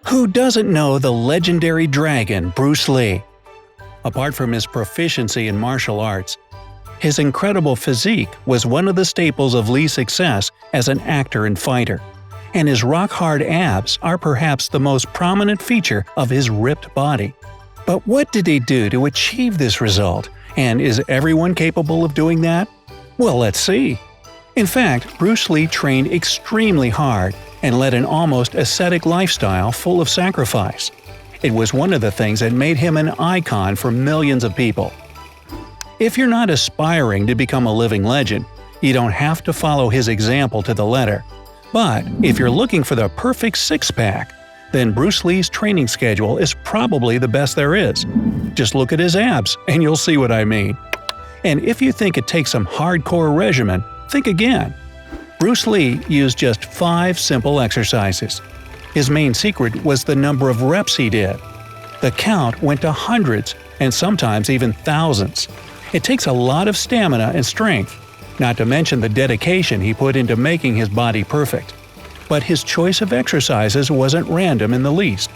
Who doesn't know the legendary dragon Bruce Lee? Apart from his proficiency in martial arts, his incredible physique was one of the staples of Lee's success as an actor and fighter, and his rock-hard abs are perhaps the most prominent feature of his ripped body. But what did he do to achieve this result, and is everyone capable of doing that? Well, let's see. In fact, Bruce Lee trained extremely hard and led an almost ascetic lifestyle full of sacrifice. It was one of the things that made him an icon for millions of people. If you're not aspiring to become a living legend, you don't have to follow his example to the letter. But if you're looking for the perfect six-pack, then Bruce Lee's training schedule is probably the best there is. Just look at his abs and you'll see what I mean. And if you think it takes some hardcore regimen, think again. Bruce Lee used just 5 simple exercises. His main secret was the number of reps he did. The count went to hundreds and sometimes even thousands. It takes a lot of stamina and strength, not to mention the dedication he put into making his body perfect. But his choice of exercises wasn't random in the least.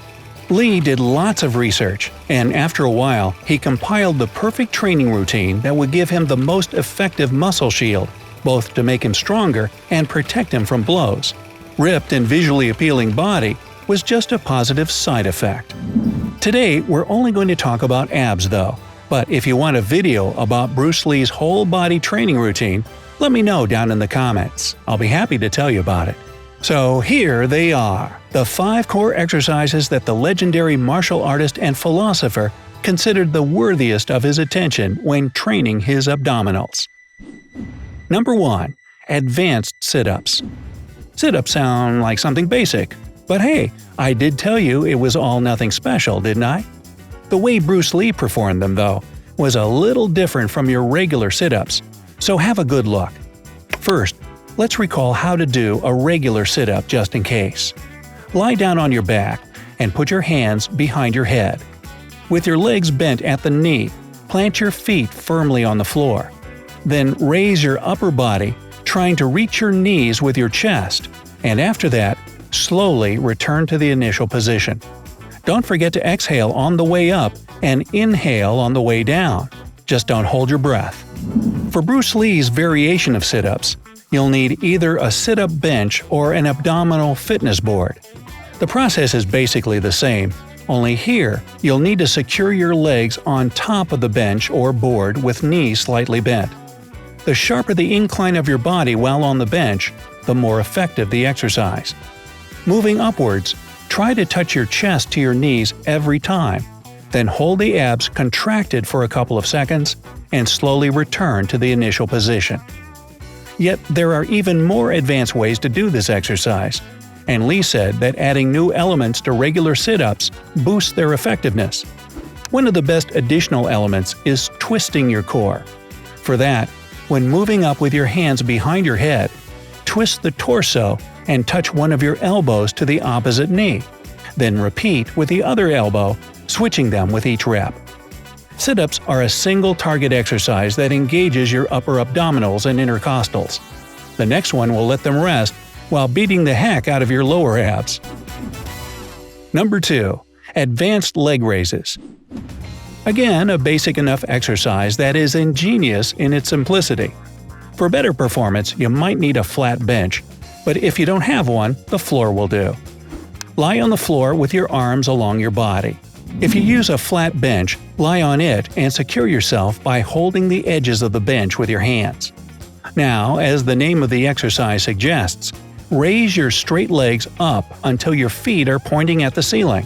Lee did lots of research, and after a while, he compiled the perfect training routine that would give him the most effective muscle shield, both to make him stronger and protect him from blows. Ripped and visually appealing body was just a positive side effect. Today, we're only going to talk about abs though, but if you want a video about Bruce Lee's whole body training routine, let me know down in the comments. I'll be happy to tell you about it. So here they are, the 5 core exercises that the legendary martial artist and philosopher considered the worthiest of his attention when training his abdominals. Number 1. Advanced sit-ups. Sit-ups sound like something basic, but hey, I did tell you it was all nothing special, didn't I? The way Bruce Lee performed them, though, was a little different from your regular sit-ups, so have a good look. First, let's recall how to do a regular sit-up just in case. Lie down on your back and put your hands behind your head. With your legs bent at the knee, plant your feet firmly on the floor. Then raise your upper body, trying to reach your knees with your chest, and after that, slowly return to the initial position. Don't forget to exhale on the way up and inhale on the way down. Just don't hold your breath. For Bruce Lee's variation of sit-ups, you'll need either a sit-up bench or an abdominal fitness board. The process is basically the same, only here you'll need to secure your legs on top of the bench or board with knees slightly bent. The sharper the incline of your body while on the bench, the more effective the exercise. Moving upwards, try to touch your chest to your knees every time, then hold the abs contracted for a couple of seconds and slowly return to the initial position. Yet there are even more advanced ways to do this exercise, and Lee said that adding new elements to regular sit-ups boosts their effectiveness. One of the best additional elements is twisting your core. For that, when moving up with your hands behind your head, twist the torso and touch one of your elbows to the opposite knee. Then repeat with the other elbow, switching them with each rep. Sit-ups are a single-target exercise that engages your upper abdominals and intercostals. The next one will let them rest while beating the heck out of your lower abs. Number 2. Advanced leg raises. Again, a basic enough exercise that is ingenious in its simplicity. For better performance, you might need a flat bench, but if you don't have one, the floor will do. Lie on the floor with your arms along your body. If you use a flat bench, lie on it and secure yourself by holding the edges of the bench with your hands. Now, as the name of the exercise suggests, raise your straight legs up until your feet are pointing at the ceiling.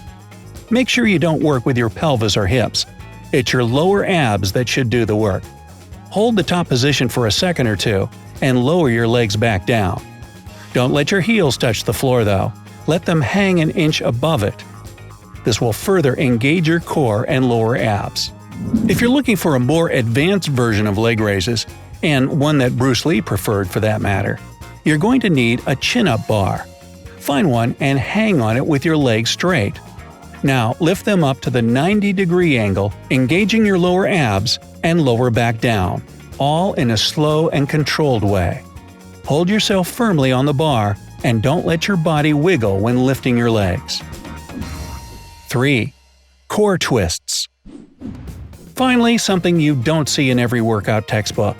Make sure you don't work with your pelvis or hips. It's your lower abs that should do the work. Hold the top position for a second or two and lower your legs back down. Don't let your heels touch the floor though. Let them hang an inch above it. This will further engage your core and lower abs. If you're looking for a more advanced version of leg raises, and one that Bruce Lee preferred for that matter, you're going to need a chin-up bar. Find one and hang on it with your legs straight. Now lift them up to the 90-degree angle, engaging your lower abs, and lower back down, all in a slow and controlled way. Hold yourself firmly on the bar and don't let your body wiggle when lifting your legs. 3. Core twists. Finally, something you don't see in every workout textbook.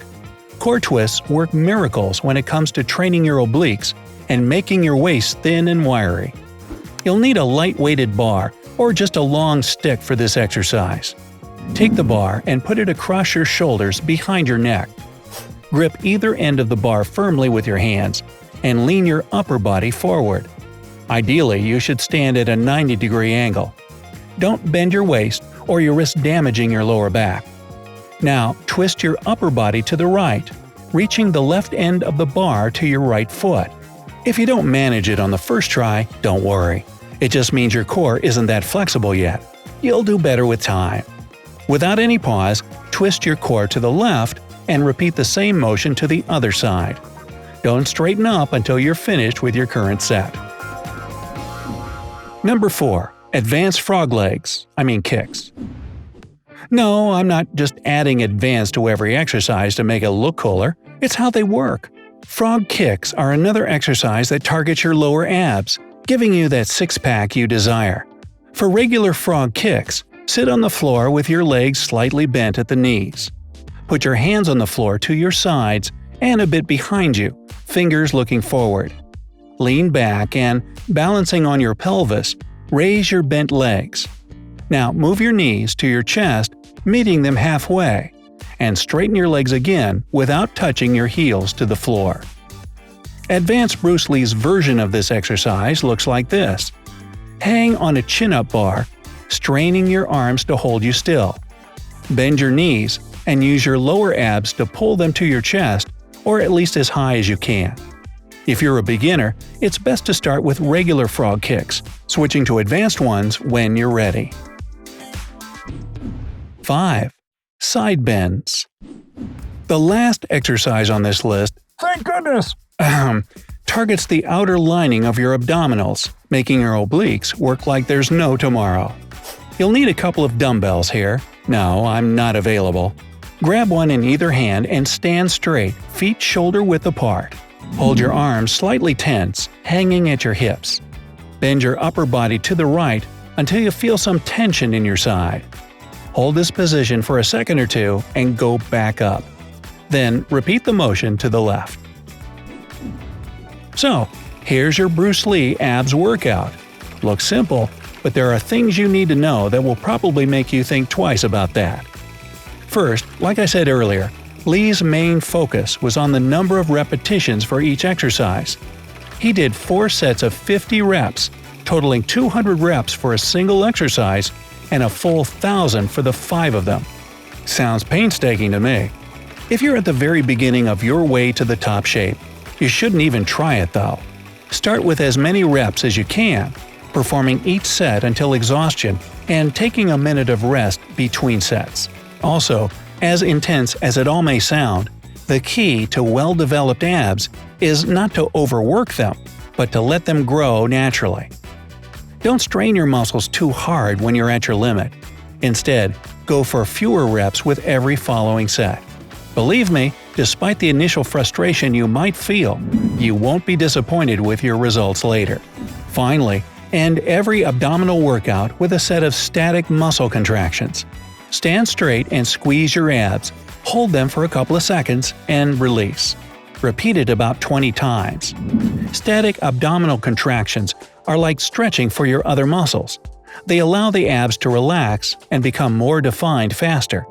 Core twists work miracles when it comes to training your obliques and making your waist thin and wiry. You'll need a light-weighted bar or just a long stick for this exercise. Take the bar and put it across your shoulders behind your neck. Grip either end of the bar firmly with your hands and lean your upper body forward. Ideally, you should stand at a 90-degree angle. Don't bend your waist or you risk damaging your lower back. Now, twist your upper body to the right, reaching the left end of the bar to your right foot. If you don't manage it on the first try, don't worry. It just means your core isn't that flexible yet. You'll do better with time. Without any pause, twist your core to the left and repeat the same motion to the other side. Don't straighten up until you're finished with your current set. Number 4. Advanced frog legs, kicks. No, I'm not just adding advanced to every exercise to make it look cooler. It's how they work. Frog kicks are another exercise that targets your lower abs, giving you that six-pack you desire. For regular frog kicks, sit on the floor with your legs slightly bent at the knees. Put your hands on the floor to your sides and a bit behind you, fingers looking forward. Lean back and, balancing on your pelvis, raise your bent legs. Now move your knees to your chest, meeting them halfway, and straighten your legs again without touching your heels to the floor. Advanced Bruce Lee's version of this exercise looks like this. Hang on a chin-up bar, straining your arms to hold you still. Bend your knees and use your lower abs to pull them to your chest or at least as high as you can. If you're a beginner, it's best to start with regular frog kicks, switching to advanced ones when you're ready. 5. Side bends. The last exercise on this list, thank goodness, targets the outer lining of your abdominals, making your obliques work like there's no tomorrow. You'll need a couple of dumbbells here. No, I'm not available. Grab one in either hand and stand straight, feet shoulder-width apart. Hold your arms slightly tense, hanging at your hips. Bend your upper body to the right until you feel some tension in your side. Hold this position for a second or two and go back up. Then repeat the motion to the left. So, here's your Bruce Lee abs workout. Looks simple, but there are things you need to know that will probably make you think twice about that. First, like I said earlier, Lee's main focus was on the number of repetitions for each exercise. He did 4 sets of 50 reps, totaling 200 reps for a single exercise and a full 1,000 for the 5 of them. Sounds painstaking to me. If you're at the very beginning of your way to the top shape, you shouldn't even try it though. Start with as many reps as you can, performing each set until exhaustion and taking a minute of rest between sets. Also, as intense as it all may sound, the key to well-developed abs is not to overwork them, but to let them grow naturally. Don't strain your muscles too hard when you're at your limit. Instead, go for fewer reps with every following set. Believe me, despite the initial frustration you might feel, you won't be disappointed with your results later. Finally, end every abdominal workout with a set of static muscle contractions. Stand straight and squeeze your abs, hold them for a couple of seconds, and release. Repeat it about 20 times. Static abdominal contractions are like stretching for your other muscles. They allow the abs to relax and become more defined faster.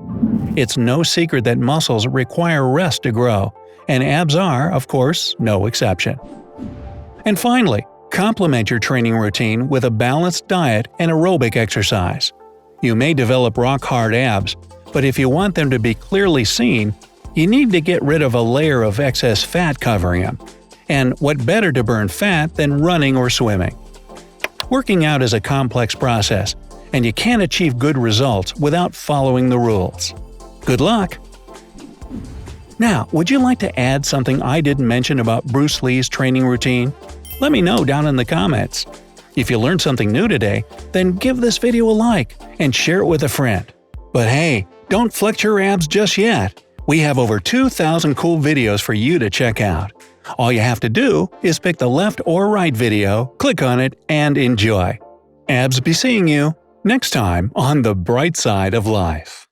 It's no secret that muscles require rest to grow, and abs are, of course, no exception. And finally, complement your training routine with a balanced diet and aerobic exercise. You may develop rock-hard abs, but if you want them to be clearly seen, you need to get rid of a layer of excess fat covering them. And what better to burn fat than running or swimming? Working out is a complex process, and you can't achieve good results without following the rules. Good luck! Now, would you like to add something I didn't mention about Bruce Lee's training routine? Let me know down in the comments. If you learned something new today, then give this video a like and share it with a friend. But hey, don't flex your abs just yet. We have over 2,000 cool videos for you to check out. All you have to do is pick the left or right video, click on it, and enjoy. Abs be seeing you! Next time on The Bright Side of Life.